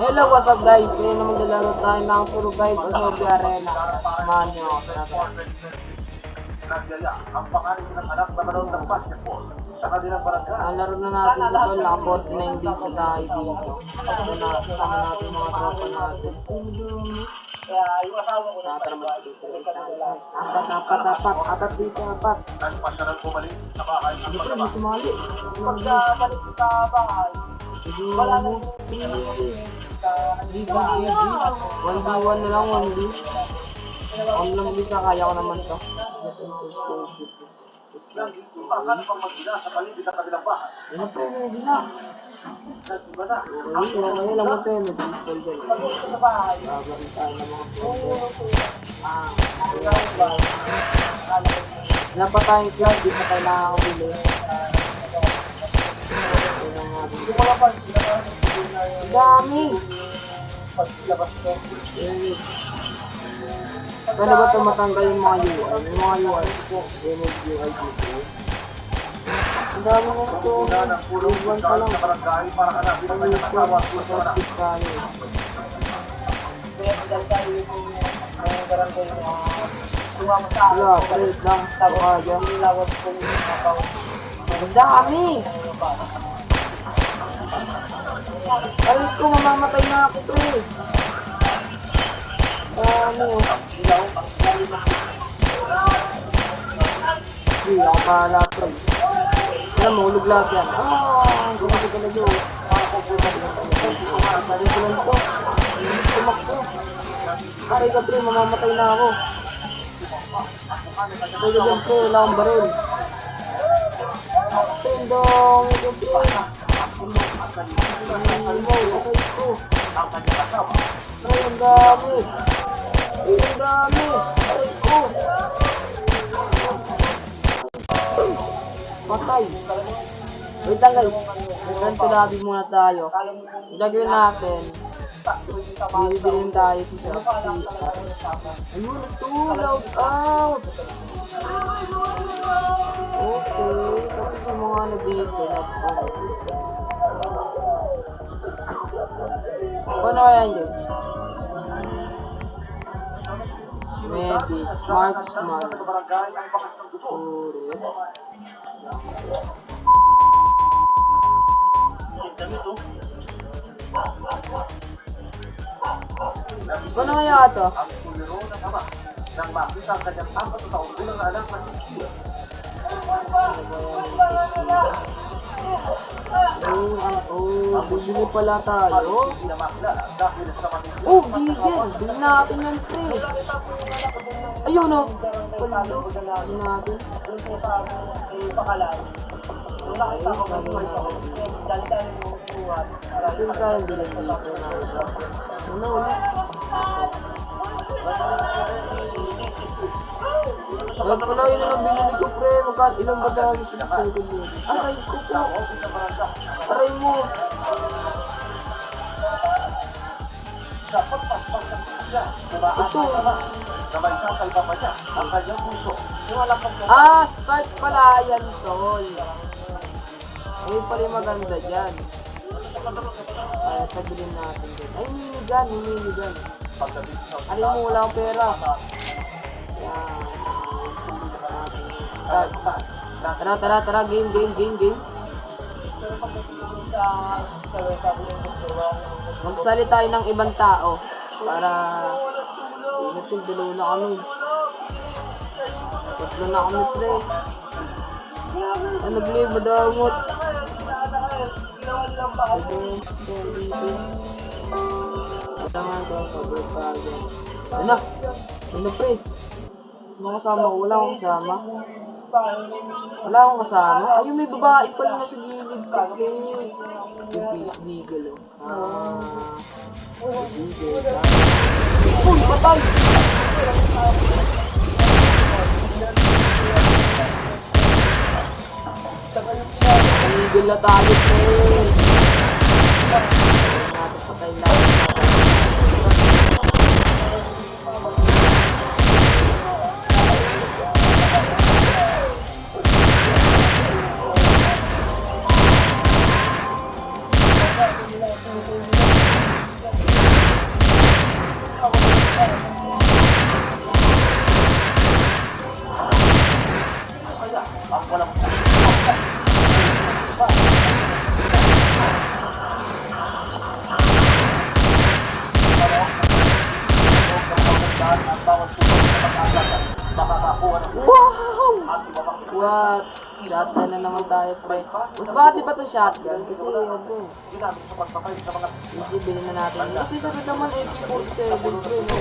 Hello, what's up guys? Ngayon naman nalaro tayo ng Survive o Zombie Arena. Samahan nyo ako. Ang pangalan ng anak na manood ng basketball sa kanilang barangay. Ang laro na natin ito, naka 49 days sa tayo dito. Ito na, kasama natin yung mga tropa natin. Apat dito, apat. Nagpasya ng bumalik sa bahay ng Siyempre, may sumali. Pagkabalik sa bahay, wala na yung Gigi. 1v1 na lang, 1v. Ang lang bisa, kaya ko naman to. Bakit pang magila sa paligid ng kanilang bahay? Ano po, hindi na. Nagsiba na. Okay, lang mo tayo, nag-install dyan. sa bahay, Gagawin tayo ng mga photo. Wala pa tayong club, di pa tayo nakakabili. hindi ko kapag Dami! paglabas ko. Paano ba ito matanggal yung mga UI? Yung mga UI ko, image UI dito. Ang dami ko ito. Una ng pulong Iwan pa lang. sa barangay para hanapin ang kanyang asawa at mga anak. Plastic tayo. Kaya pagdal tayo yung may barangay na tumama sa akin. Wala, palit lang. Baka dyan. Nilawad ko yung mga Ang dami! Alis ko, mamamatay na ako, pre. Dami, oh. Hindi, ako pahala, pre. Alam mo, ulog lahat yan. Gumagi ka na doon. Balik ko lang to. Tumakbo. Aray ka, pre, mamamatay na ako. Aray ka dyan, pre, wala akong baril. Tindong, ito, pre. Ay, ang dami. Ay, ang dami. Ay, ko. Patay. Wait lang guys. Ganito labi muna tayo. Ang gagawin natin, bibilin tayo sa Shopee. Ayun, ito. Loud out. Okay. Tapos yung mga ano dito. Paano kaya yan guys? Medic, Marksman, Sa barangay ang bakas ng dugo. Uri. Paano kaya ito? Ang suliro ng ama nang makita ang kanyang 4 na taong bilang na anak na si Kia. Bibili pala tayo. Hindi na makilala dahil sa matindi. Oh, bigyan. Bili natin yan, pre. Ayun, oh. Paldo. Bili natin. Doon po sa pakalan. Doon nakita ko kung may sa dali-dali mo buwan. Ito tayo bilhin dito. Una. Ayan pala, yun na lang binili ko, pre. Magkat ilang ba tayo sa second yun? Aray ko po. Aray mo. Sa pagpaspas ng siya, tumaan Ito. ang ama na may sasalba pa niya ang kanyang puso. Start pala yan, tol. Ayun pala yung maganda dyan. Ay, tabilin natin dyan. Ay, minigun. Pagdating sa Aray mo, wala akong pera. Yan. Start. Tara. Game. Magsali tayo ng ibang tao. Para... Dalawa na kami. Tatlo na kami, pre. Ay, nag-leave, madamot. Ano, pre? Sino kasama ko? Wala akong kasama. Ayun, may babae pala na sa gilid ko, pre. Deagle, oh. Deagle. Uy, patay! Deagle na tayo, pre. Patay lang. ang bawat puso na mag-agasan, makakakuha ng Wow! at ibabang What? Shotgun na naman tayo, pre. Mas bakit ba ito shotgun? Kasi, ano, ginamit sa pagpapay sa mga hindi bilhin na natin. Kasi sunod naman AK-47, pre, no?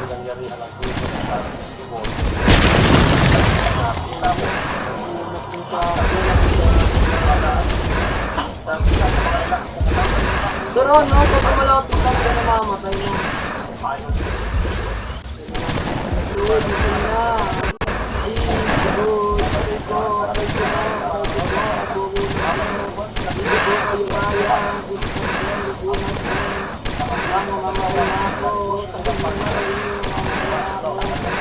pinangyarihan ng puso ng parang sibol. Ingat din sa akin. Pero, no, pag malapit lang ka namamatay na. Good, ito na. Good, aray ko, aray ko na, aray ko na, agogo na ako. Hindi ko kayo kaya, hindi ko kayo lipunan ko. Mamamatay na ako, tagal mo na rin yun, mamamatay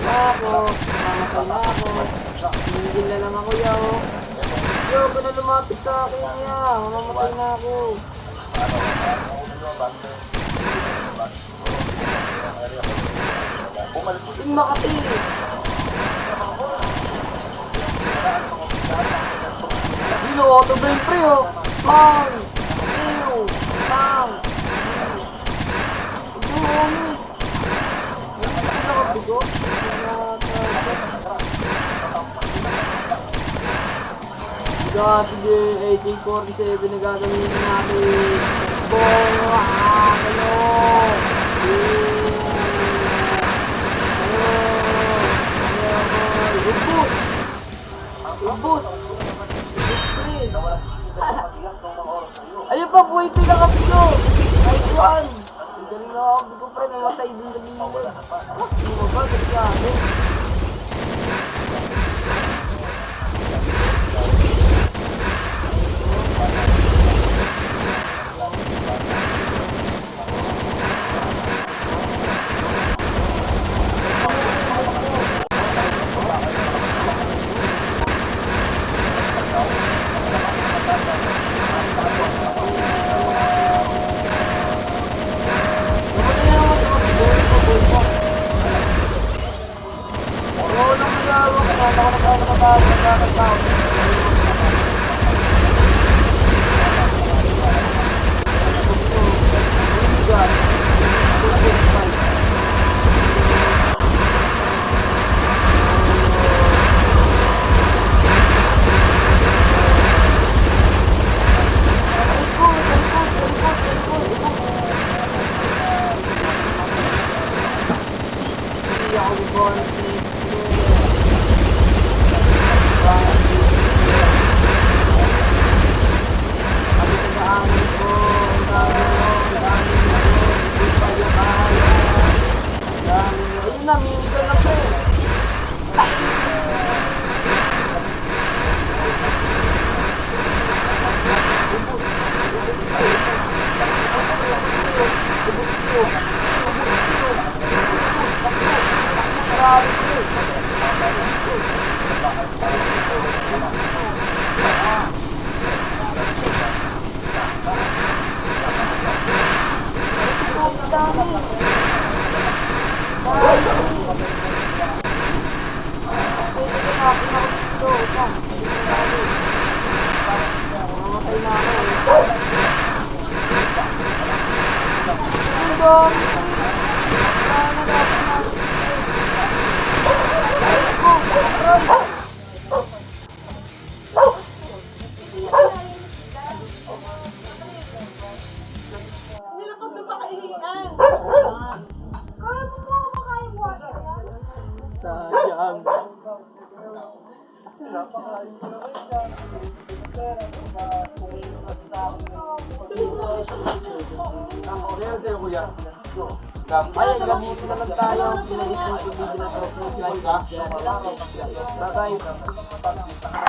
na ako. Mamamatay na ako. Tingin na lang ako, yaw. Yo, ka na lumapit sa akin, ya. Mamamatay na ako. Ting Makati. Dino, auto brain pre, oh. Bang! Ew! Bang! Ito, homie. Hindi ko nakabigo. Sige, AK-47 na gagamitin natin. Bong! Ano? Ubus! Ubus! Ayun pa, buhay pinakapilo! Kahit one! Ang galing na ako, ko pre, namatay dun sa gilid. Hindi mo ba, galing sa akin. Sayang. Ayan, gabi na lang tayo. Pinalis yung video na to. Please like, share, and subscribe. Bye-bye.